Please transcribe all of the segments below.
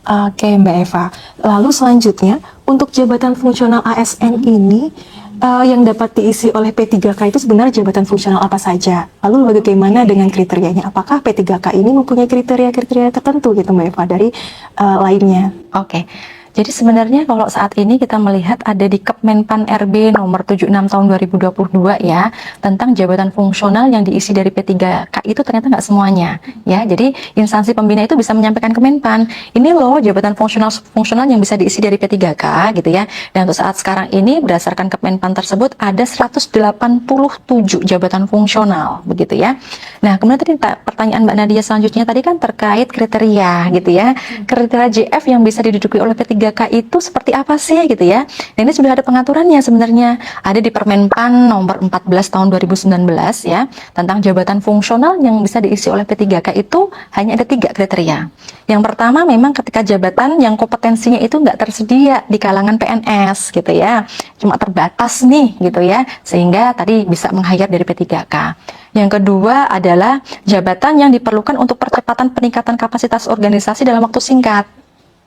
Oke, Mbak Eva. Lalu selanjutnya, untuk jabatan fungsional ASN ini yang dapat diisi oleh P3K itu sebenarnya jabatan fungsional apa saja? Lalu bagaimana dengan kriterianya? Apakah P3K ini mempunyai kriteria-kriteria tertentu gitu Mbak Eva dari lainnya? Oke. Jadi sebenarnya kalau saat ini kita melihat ada di Kemenpan RB nomor 76 tahun 2022 ya, tentang jabatan fungsional yang diisi dari P3K itu ternyata nggak semuanya ya. Jadi instansi pembina itu bisa menyampaikan ke Menpan, ini loh jabatan fungsional yang bisa diisi dari P3K gitu ya. Dan untuk saat sekarang ini berdasarkan Kemenpan tersebut ada 187 jabatan fungsional begitu ya. Nah, kemudian tadi pertanyaan Mbak Nadia selanjutnya tadi kan terkait kriteria gitu ya. Kriteria JF yang bisa diduduki oleh P3K itu seperti apa sih gitu ya. Dan ini sudah ada pengaturannya sebenarnya. Ada di Permenpan nomor 14 tahun 2019 ya, tentang jabatan fungsional yang bisa diisi oleh P3K itu hanya ada 3 kriteria. Yang pertama memang ketika jabatan yang kompetensinya itu nggak tersedia di kalangan PNS gitu ya. Cuma terbatas nih gitu ya, sehingga tadi bisa meng-hire dari P3K. Yang kedua adalah jabatan yang diperlukan untuk percepatan peningkatan kapasitas organisasi dalam waktu singkat.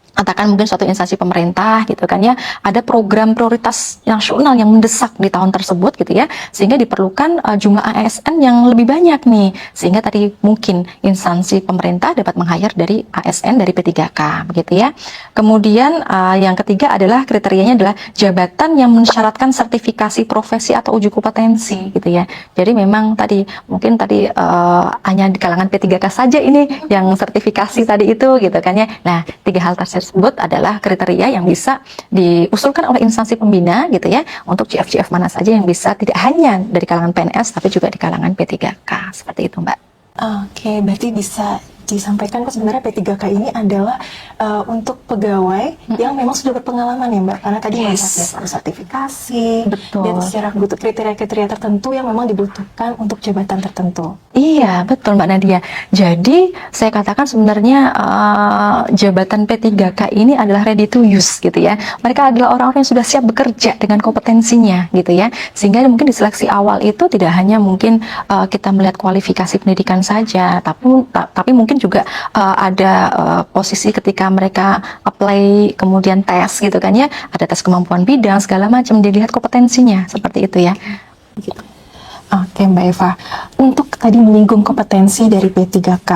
Katakan mungkin suatu instansi pemerintah gitu kan ya, ada program prioritas nasional yang mendesak di tahun tersebut gitu ya, sehingga diperlukan jumlah ASN yang lebih banyak nih, sehingga tadi mungkin instansi pemerintah dapat meng-hire dari ASN dari P3K begitu ya. Kemudian yang ketiga adalah kriterianya adalah jabatan yang mensyaratkan sertifikasi profesi atau uji kompetensi gitu ya. Jadi memang tadi mungkin tadi hanya di kalangan P3K saja ini yang sertifikasi tadi itu gitu kan ya. Nah, 3 hal tersebut adalah kriteria yang bisa diusulkan oleh instansi pembina gitu ya, untuk JF-JF mana saja yang bisa tidak hanya dari kalangan PNS tapi juga di kalangan P3K seperti itu Mbak. Oke, berarti bisa disampaikan kok sebenarnya P3K ini adalah untuk pegawai yang memang sudah berpengalaman ya Mbak, karena tadi Mbak perlu sertifikasi. Betul. Dan secara butuh kriteria-kriteria tertentu yang memang dibutuhkan untuk jabatan tertentu. Iya, betul Mbak Nadia. Jadi saya katakan sebenarnya jabatan P3K ini adalah ready to use gitu ya. Mereka adalah orang-orang yang sudah siap bekerja dengan kompetensinya gitu ya. Sehingga mungkin di seleksi awal itu tidak hanya mungkin kita melihat kualifikasi pendidikan saja, tapi mungkin juga ada posisi ketika mereka apply kemudian tes gitu kan ya, ada tes kemampuan bidang segala macam, dilihat kompetensinya seperti itu ya. Oke Mbak Eva, untuk tadi menyinggung kompetensi dari P3K.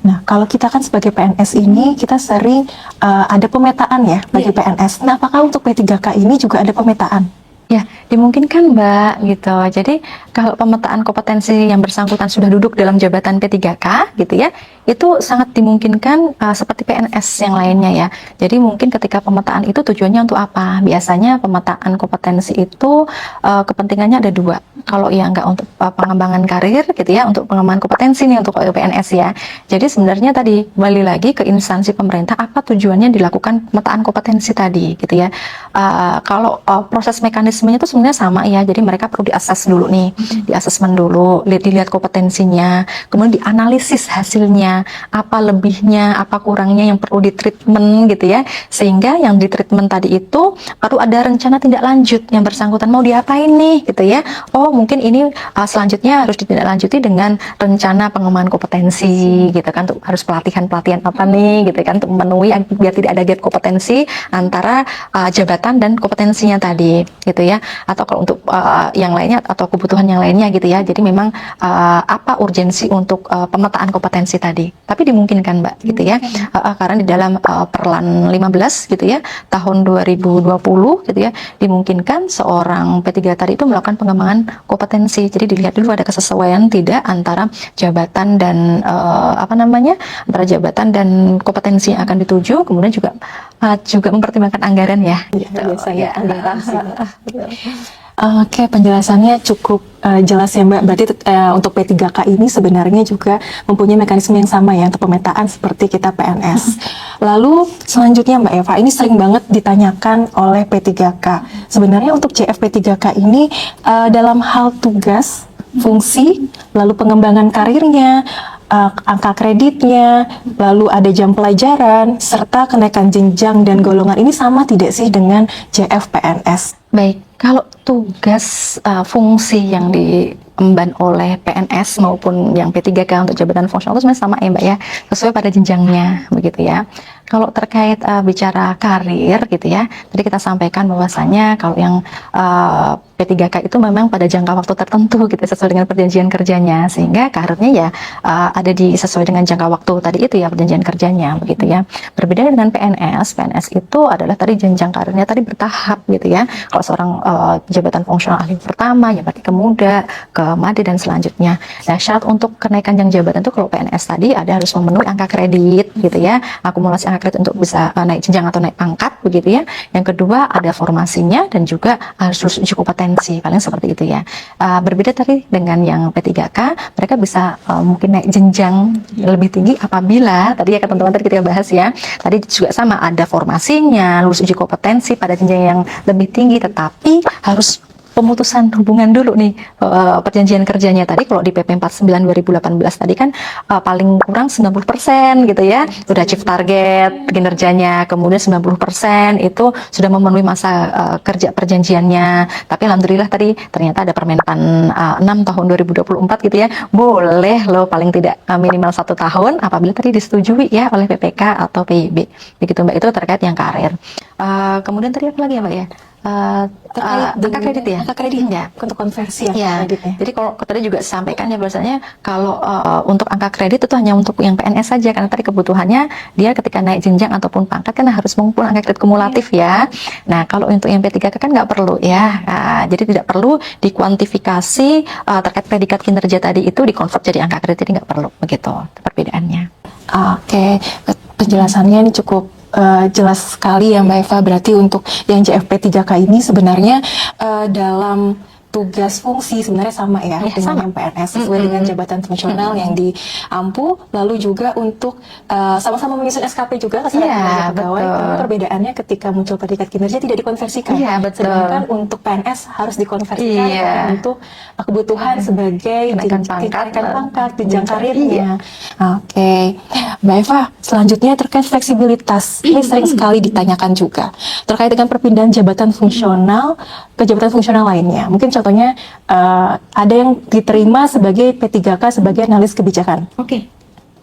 Nah, kalau kita kan sebagai PNS ini kita sering ada pemetaan ya bagi PNS. Nah, apakah untuk P3K ini juga ada pemetaan? Ya, dimungkinkan Mbak gitu. Jadi kalau pemetaan kompetensi yang bersangkutan sudah duduk dalam jabatan P3K gitu ya, itu sangat dimungkinkan seperti PNS yang lainnya ya. Jadi mungkin ketika pemetaan itu tujuannya untuk apa? Biasanya pemetaan kompetensi itu kepentingannya ada 2. Kalau yang enggak untuk pengembangan karir gitu ya, untuk pengembangan kompetensi nih untuk PNS ya. Jadi sebenarnya tadi kembali lagi ke instansi pemerintah, apa tujuannya dilakukan pemetaan kompetensi tadi gitu ya. Kalau proses mekanismenya itu sebenarnya sama ya. Jadi mereka perlu diakses dulu nih, diasesmen dulu, dilihat kompetensinya, kemudian dianalisis hasilnya, apa lebihnya, apa kurangnya yang perlu ditreatment gitu ya, sehingga yang ditreatment tadi itu perlu ada rencana tindak lanjut yang bersangkutan mau diapain nih gitu ya. Oh mungkin ini selanjutnya harus ditindaklanjuti dengan rencana pengembangan kompetensi gitu kan, untuk harus pelatihan apa nih gitu kan, untuk memenuhi biar tidak ada gap kompetensi antara jabatan dan kompetensinya tadi gitu ya. Atau kalau untuk yang lainnya atau kebutuhan yang lainnya gitu ya. Jadi memang apa urgensi untuk pemetaan kompetensi tadi. Tapi dimungkinkan Mbak gitu ya. Karena di dalam Perlan 15 gitu ya, tahun 2020 gitu ya, dimungkinkan seorang P3 tadi itu melakukan pengembangan kompetensi. Jadi dilihat dulu ada kesesuaian tidak antara jabatan dan antara jabatan dan kompetensi yang akan dituju, kemudian juga mempertimbangkan anggaran ya. Biasanya anggaran sih. Oke, penjelasannya cukup jelas ya Mbak. Berarti untuk P3K ini sebenarnya juga mempunyai mekanisme yang sama ya untuk pemetaan seperti kita PNS. Lalu selanjutnya Mbak Eva, ini sering banget ditanyakan oleh P3K. Sebenarnya untuk JF P3K ini dalam hal tugas, fungsi, lalu pengembangan karirnya, angka kreditnya, lalu ada jam pelajaran, serta kenaikan jenjang dan golongan ini sama tidak sih dengan JF PNS? Baik, kalau tugas fungsi yang diemban oleh PNS maupun yang P3K untuk jabatan fungsional itu sebenarnya sama ya Mbak ya, sesuai pada jenjangnya begitu ya. Kalau terkait bicara karir gitu ya, tadi kita sampaikan bahwasanya kalau yang P3K itu memang pada jangka waktu tertentu gitu sesuai dengan perjanjian kerjanya, sehingga karirnya ya ada sesuai dengan jangka waktu tadi itu ya perjanjian kerjanya begitu ya. Berbeda dengan PNS, PNS itu adalah tadi jenjang karirnya tadi bertahap gitu ya. Kalau seorang jabatan fungsional ahli pertama ya berarti ke muda, ke made dan selanjutnya. Nah, syarat untuk kenaikan jenjang jabatan itu kalau PNS tadi ada harus memenuhi angka kredit gitu ya, akumulasi angka kredit untuk bisa naik jenjang atau naik pangkat begitu ya. Yang kedua ada formasinya dan juga harus uji kompetensi, paling seperti itu ya. Berbeda tadi dengan yang P3K, mereka bisa mungkin naik jenjang lebih tinggi apabila tadi ya teman-teman tadi kita bahas ya, tadi juga sama ada formasinya, lulus uji kompetensi pada jenjang yang lebih tinggi, tetapi harus pemutusan hubungan dulu nih perjanjian kerjanya tadi. Kalau di PP 49 2018 tadi kan paling kurang 90% gitu ya udah achieve target kinerjanya, kemudian 90% itu sudah memenuhi masa kerja perjanjiannya. Tapi alhamdulillah tadi ternyata ada Permenpan 6 tahun 2024 gitu ya, boleh loh paling tidak minimal 1 tahun apabila tadi disetujui ya oleh PPK atau PYB begitu Mbak. Itu terkait yang karir. Kemudian tadi apa lagi ya Mbak ya? Angka kredit ya? Angka kredit ya. untuk konversi Ya, kreditnya. jadi kalau tadi juga sampaikan ya bahwasanya kalau untuk angka kredit itu hanya untuk yang PNS saja, karena tadi kebutuhannya dia ketika naik jenjang ataupun pangkat kan harus mengumpulkan angka kredit kumulatif ya. Nah, kalau untuk yang P3K kan nggak perlu ya. Jadi tidak perlu dikuantifikasi terkait predikat kinerja tadi itu dikonvert jadi angka kredit, jadi nggak perlu begitu perbedaannya. Oke, penjelasannya ini cukup jelas sekali ya Mbak Eva. Berarti untuk yang JFP 3K ini sebenarnya dalam tugas fungsi sebenarnya sama ya, Ya, dengan sama. yang PNS sesuai dengan jabatan fungsional yang diampu, lalu juga untuk sama-sama menyusun SKP juga kesalahan Iya, kinerja pegawai. betul. Tapi perbedaannya ketika muncul predikat kinerja tidak dikonversikan. Iya, betul. Sedangkan untuk PNS harus dikonversikan Iya. untuk kebutuhan sebagai Kenaikan pangkat, jenjang Iya. karirnya. Oke, Mbak Eva, selanjutnya terkait fleksibilitas. Ini sering sekali ditanyakan juga terkait dengan perpindahan jabatan fungsional ke jabatan fungsional lainnya. Mungkin contohnya ada yang diterima sebagai P3K sebagai analis kebijakan. Oke.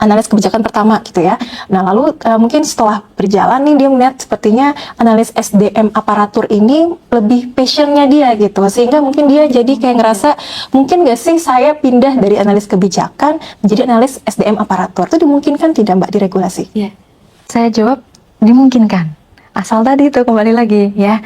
Analis kebijakan pertama gitu ya. Nah lalu mungkin setelah berjalan nih dia melihat sepertinya analis SDM aparatur ini lebih passionnya dia gitu, sehingga mungkin dia jadi kayak ngerasa mungkin gak sih saya pindah dari analis kebijakan menjadi analis SDM aparatur. Itu dimungkinkan tidak Mbak diregulasi? Ya, saya jawab dimungkinkan. Asal tadi itu kembali lagi ya,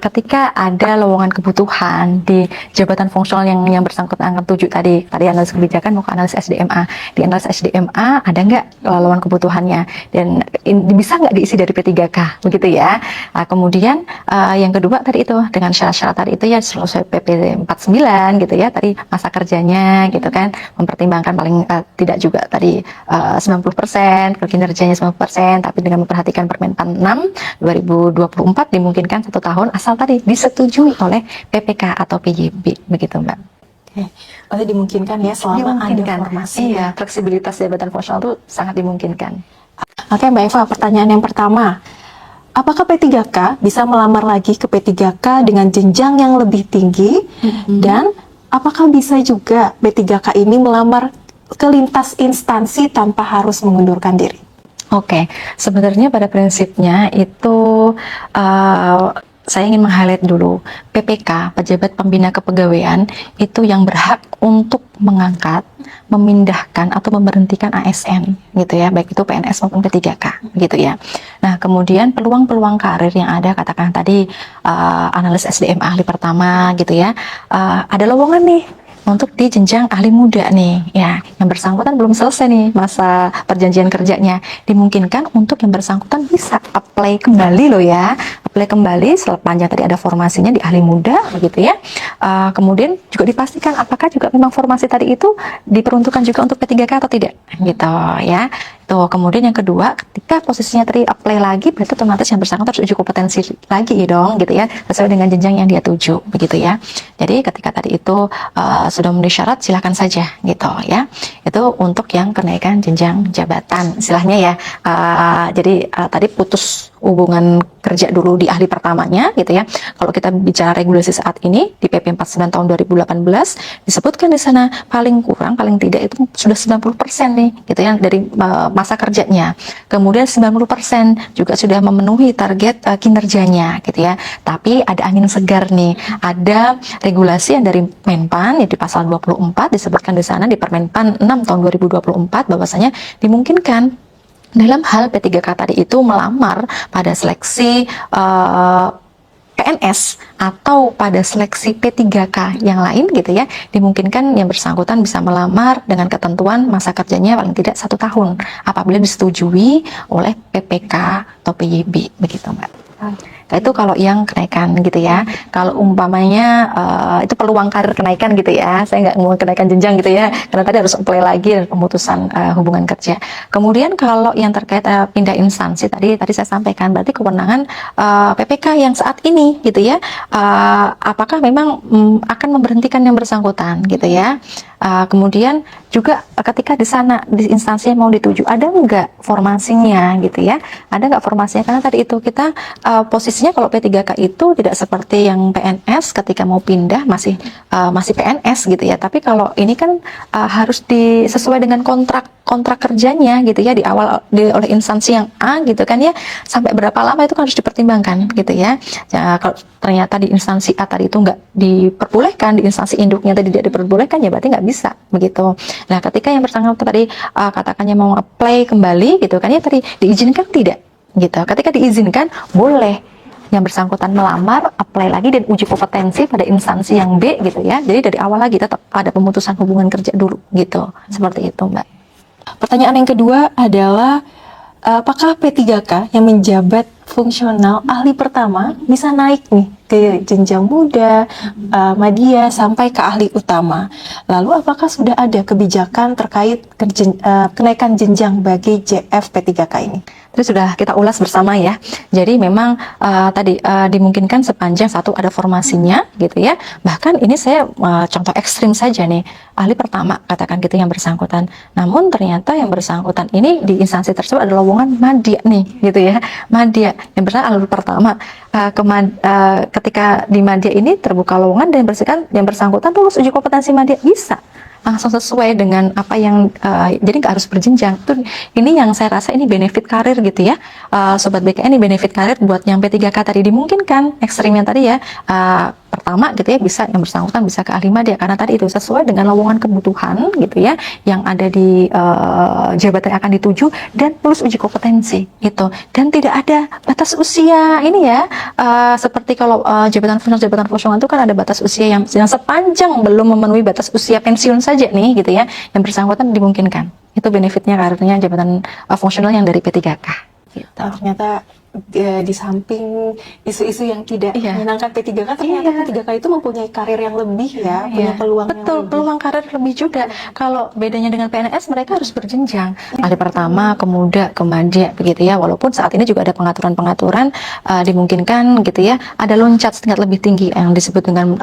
ketika ada lowongan kebutuhan di jabatan fungsional yang bersangkutan angka 7 tadi analis kebijakan mau ke analis SDMA, di analis SDMA ada nggak lowongan kebutuhannya dan bisa nggak diisi dari P3K begitu ya. Kemudian yang kedua tadi itu dengan syarat-syarat tadi itu ya sesuai PP 49 gitu ya, tadi masa kerjanya gitu kan, mempertimbangkan paling tidak juga tadi 90% kinerjanya 90%, tapi dengan memperhatikan Permenpan 6 2024 dimungkinkan 1 tahun asal tadi disetujui oleh PPK atau PYB begitu Mbak. Oke, berarti dimungkinkan ya selama ada formasi. Iya, fleksibilitas jabatan fungsional itu sangat dimungkinkan. Oke Mbak Eva, pertanyaan yang pertama. Apakah P3K bisa melamar lagi ke P3K dengan jenjang yang lebih tinggi? Dan apakah bisa juga P3K ini melamar ke lintas instansi tanpa harus mengundurkan diri? Oke, sebenarnya pada prinsipnya itu saya ingin meng-highlight dulu, PPK, Pejabat Pembina Kepegawaian, itu yang berhak untuk mengangkat, memindahkan atau memberhentikan ASN gitu ya, baik itu PNS maupun P3K gitu ya. Nah, kemudian peluang-peluang karir yang ada, katakan tadi analis SDM ahli pertama gitu ya, ada lowongan nih untuk di jenjang ahli muda nih ya, yang bersangkutan belum selesai nih masa perjanjian kerjanya, dimungkinkan untuk yang bersangkutan bisa apply kembali loh ya, apply kembali sepanjang tadi ada formasinya di ahli muda begitu ya. Kemudian juga dipastikan apakah juga memang formasi tadi itu diperuntukkan juga untuk P3K atau tidak gitu ya. Tuh, kemudian yang kedua, ketika posisinya tadi apply lagi, berarti otomatis yang bersangkutan harus uji kompetensi lagi ya dong, gitu ya, sesuai dengan jenjang yang dia tuju, begitu ya. Jadi ketika tadi itu sudah memenuhi syarat, silakan saja, gitu ya. Itu untuk yang kenaikan jenjang jabatan, istilahnya ya. Jadi tadi putus hubungan kerja dulu di ahli pertamanya gitu ya. Kalau kita bicara regulasi saat ini di PP 49 tahun 2018 disebutkan di sana paling kurang paling tidak itu sudah 90% nih gitu ya dari masa kerjanya. Kemudian 90% juga sudah memenuhi target kinerjanya gitu ya. Tapi ada angin segar nih. Ada regulasi yang dari Menpan ya di pasal 24 disebutkan di sana di Permenpan 6 tahun 2024 bahwasanya dimungkinkan dalam hal P3K tadi itu melamar pada seleksi PNS atau pada seleksi P3K yang lain gitu ya, dimungkinkan yang bersangkutan bisa melamar dengan ketentuan masa kerjanya paling tidak 1 tahun apabila disetujui oleh PPK atau PYB begitu Mbak. Nah, itu kalau yang kenaikan gitu ya. Kalau umpamanya itu peluang karir kenaikan gitu ya. Saya nggak mau kenaikan jenjang gitu ya. Karena tadi harus apply lagi dan pemutusan hubungan kerja. Kemudian kalau yang terkait pindah instansi tadi saya sampaikan berarti kewenangan PPK yang saat ini gitu ya. Apakah memang akan memberhentikan yang bersangkutan gitu ya. Kemudian juga ketika di sana di instansi yang mau dituju ada nggak formasinya gitu ya, ada nggak formasinya karena tadi itu kita posisinya kalau P3K itu tidak seperti yang PNS ketika mau pindah masih PNS gitu ya, tapi kalau ini kan harus sesuai dengan kontrak kerjanya gitu ya di awal oleh instansi yang A gitu kan ya, sampai berapa lama itu kan harus dipertimbangkan gitu ya. Kalau ternyata di instansi A tadi itu nggak diperbolehkan, di instansi induknya tadi tidak diperbolehkan ya berarti nggak bisa begitu. Nah ketika yang bersangkutan tadi katakannya mau apply kembali gitu kan ya tadi diizinkan tidak gitu. Ketika diizinkan boleh yang bersangkutan melamar, apply lagi dan uji kompetensi pada instansi yang B gitu ya. Jadi dari awal lagi tetap ada pemutusan hubungan kerja dulu gitu. Seperti itu Mbak. Pertanyaan yang kedua adalah apakah P3K yang menjabat fungsional ahli pertama bisa naik nih ke jenjang muda, madya sampai ke ahli utama. Lalu apakah sudah ada kebijakan terkait kenaikan jenjang bagi JF P3K ini? Itu sudah kita ulas bersama ya. Jadi memang tadi dimungkinkan sepanjang satu ada formasinya gitu ya. Bahkan ini saya contoh ekstrim saja nih. Ahli pertama katakan gitu yang bersangkutan. Namun ternyata yang bersangkutan ini di instansi tersebut ada lowongan madya nih gitu ya. Madya yang bersangkutan ahli pertama ketika di madya ini terbuka lowongan dan yang bersangkutan lulus uji kompetensi madya bisa langsung sesuai dengan apa yang jadi nggak harus berjenjang. Ini yang saya rasa ini benefit karir gitu ya, Sobat BKN, ini benefit karir buat yang P3K tadi dimungkinkan ekstrimnya tadi ya. Pertama gitu ya bisa yang bersangkutan bisa ke ahli madya karena tadi itu sesuai dengan lowongan kebutuhan gitu ya yang ada di jabatan yang akan dituju dan lulus uji kompetensi itu dan tidak ada batas usia ini ya seperti kalau jabatan fungsional itu kan ada batas usia yang sepanjang belum memenuhi batas usia pensiun saja nih gitu ya yang bersangkutan dimungkinkan itu benefitnya karirnya jabatan fungsional yang dari P3K gitu. Ternyata di samping isu-isu yang tidak menyenangkan P3K, ternyata P3K itu mempunyai karir yang lebih ya, punya peluang yang lebih. Peluang karir lebih juga. Kalau bedanya dengan PNS, mereka harus berjenjang. Ahli pertama, kemudian ke madya begitu ya. Walaupun saat ini juga ada pengaturan-pengaturan dimungkinkan gitu ya, ada loncat setingkat lebih tinggi yang disebut dengan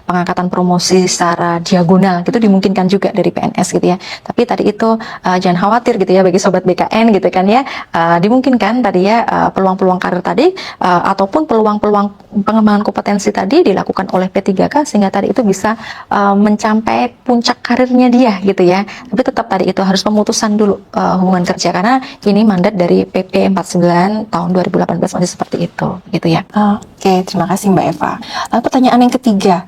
pengangkatan promosi secara diagonal gitu dimungkinkan juga dari PNS gitu ya. Tapi tadi itu jangan khawatir gitu ya bagi sobat BKN gitu kan ya. Dimungkinkan tadi ya peluang-peluang karir tadi ataupun peluang-peluang pengembangan kompetensi tadi dilakukan oleh P3K sehingga tadi itu bisa mencapai puncak karirnya dia gitu ya. Tapi tetap tadi itu harus pemutusan dulu hubungan kerja karena ini mandat dari PP 49 tahun 2018 masih seperti itu gitu ya. Oke, terima kasih Mbak Eva. Lalu pertanyaan yang ketiga,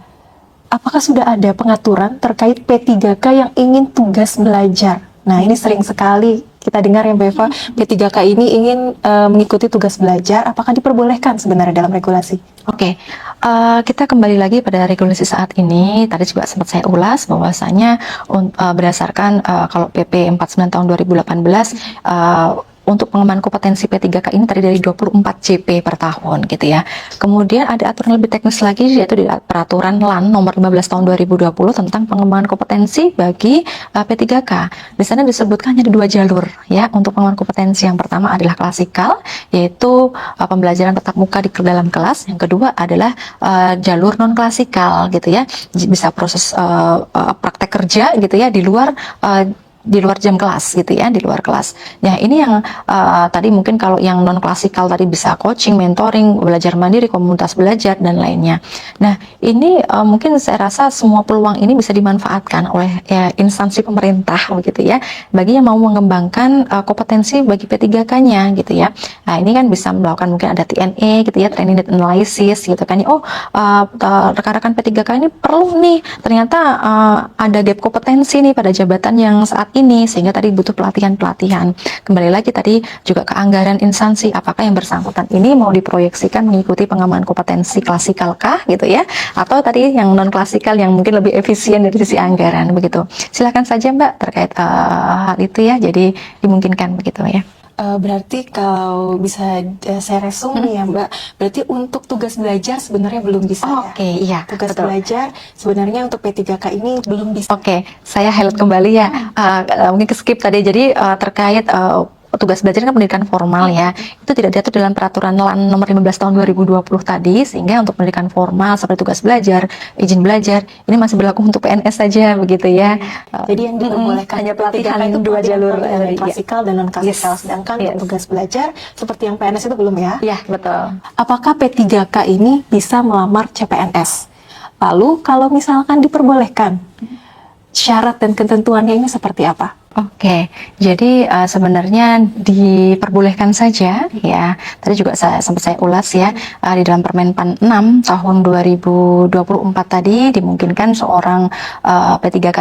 apakah sudah ada pengaturan terkait P3K yang ingin tugas belajar? Nah, ini sering sekali kita dengar ya Mbak Eva, P3K ini ingin mengikuti tugas belajar, apakah diperbolehkan sebenarnya dalam regulasi? Oke, kita kembali lagi pada regulasi saat ini. Tadi juga sempat saya ulas bahwasanya berdasarkan kalau PP 49 tahun 2018 untuk pengembangan kompetensi P3K ini tadi dari 24 JP per tahun gitu ya. Kemudian ada aturan lebih teknis lagi yaitu di peraturan LAN nomor 15 tahun 2020 tentang pengembangan kompetensi bagi P3K. Di sana disebutkan ada 2 jalur ya untuk pengembangan kompetensi. Yang pertama adalah klasikal yaitu pembelajaran tatap muka di dalam kelas. Yang kedua adalah jalur non klasikal gitu ya. Bisa proses praktek kerja gitu ya di luar di luar jam kelas gitu ya, di luar kelas. Nah ini yang tadi mungkin kalau yang non klasikal tadi bisa coaching, mentoring, belajar mandiri, komunitas belajar dan lainnya. Nah ini mungkin saya rasa semua peluang ini bisa dimanfaatkan oleh ya, instansi pemerintah begitu ya, bagi yang mau mengembangkan kompetensi bagi P3K-nya gitu ya. Nah ini kan bisa melakukan mungkin ada TNA gitu ya, training need analysis gitu kan. Oh rekan-rekan P3K ini perlu nih, ternyata ada gap kompetensi nih pada jabatan yang saat ini, sehingga tadi butuh pelatihan-pelatihan. Kembali lagi tadi juga ke anggaran instansi, apakah yang bersangkutan ini mau diproyeksikan mengikuti pengembangan kompetensi klasikal kah gitu ya, atau tadi yang non klasikal yang mungkin lebih efisien dari sisi anggaran begitu. Silakan saja Mbak terkait hal itu ya, jadi dimungkinkan begitu ya. Berarti kalau bisa saya resume ya Mbak, berarti untuk tugas belajar sebenarnya belum bisa ya? Oke, iya, Tugas betul. belajar sebenarnya untuk P3K ini belum bisa. Oke, saya highlight kembali ya, mungkin ke skip tadi. Jadi terkait tugas belajar kan pendidikan formal ya, itu tidak diatur dalam peraturan LAN nomor 15 tahun 2020 tadi, sehingga untuk pendidikan formal seperti tugas belajar, izin belajar, ini masih berlaku untuk PNS saja begitu ya. Jadi yang diperbolehkan hanya pelatihan P3K itu dua pelatihan jalur yang iya. klasikal dan non klasikal, Yes. sedangkan Yes. untuk tugas belajar seperti yang PNS itu belum ya? Iya, betul. Apakah P3K ini bisa melamar CPNS? Lalu kalau misalkan diperbolehkan, syarat dan ketentuannya ini seperti apa? Oke, jadi sebenarnya diperbolehkan saja ya. Tadi juga sempat saya ulas ya, di dalam Permenpan 6 tahun 2024 tadi dimungkinkan seorang P3K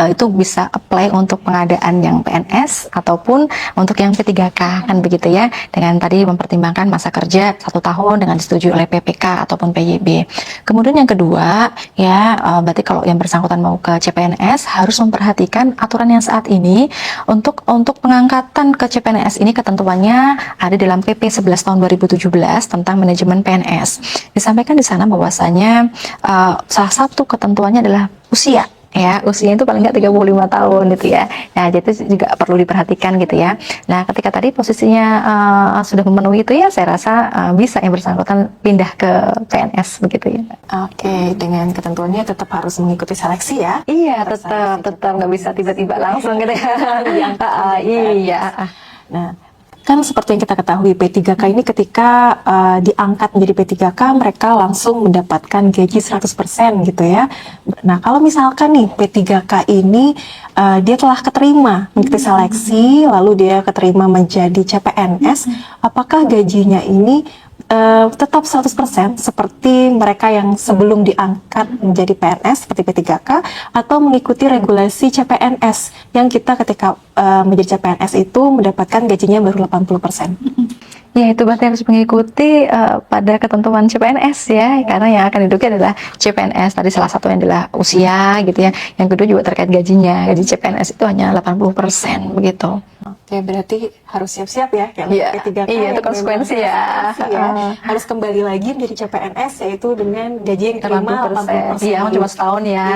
itu bisa apply untuk pengadaan yang PNS ataupun untuk yang P3K kan begitu ya, dengan tadi mempertimbangkan masa kerja 1 tahun dengan disetujui oleh PPK ataupun PYB. Kemudian yang kedua ya, berarti kalau yang bersangkutan mau ke CPNS harus memperhatikan aturan yang saat ini untuk pengangkatan ke CPNS ini, ketentuannya ada dalam PP 11 tahun 2017 tentang manajemen PNS. Disampaikan di sana bahwasanya salah satu ketentuannya adalah usia. Ya, usianya itu paling nggak 35 tahun gitu ya. Nah, jadi itu juga perlu diperhatikan gitu ya. Nah, ketika tadi posisinya sudah memenuhi itu ya, saya rasa bisa yang bersangkutan pindah ke PNS begitu ya. Oke, dengan ketentuannya tetap harus mengikuti seleksi ya? Iya, tetap nggak bisa tiba-tiba langsung gitu ya. Iya. Nah, kan seperti yang kita ketahui P3K ini ketika diangkat menjadi P3K mereka langsung mendapatkan gaji 100% gitu ya. Nah, kalau misalkan nih P3K ini dia telah keterima mengikuti seleksi lalu dia keterima menjadi CPNS, apakah gajinya ini tetap 100% seperti mereka yang sebelum diangkat menjadi PNS seperti P3K, atau mengikuti regulasi CPNS yang kita ketika menjadi CPNS itu mendapatkan gajinya baru 80%? Ya, itu berarti harus mengikuti pada ketentuan CPNS ya, karena yang akan diduga adalah CPNS. Tadi salah satu yang adalah usia gitu ya, yang kedua juga terkait gajinya. Gaji CPNS itu hanya 80% begitu. Oke, berarti harus siap-siap ya yang Iya, P3K iya, yang itu konsekuensi memang ya. konsekuensi ya. Harus kembali lagi menjadi CPNS yaitu dengan gaji yang diterima 80%. Iya, cuma setahun ya.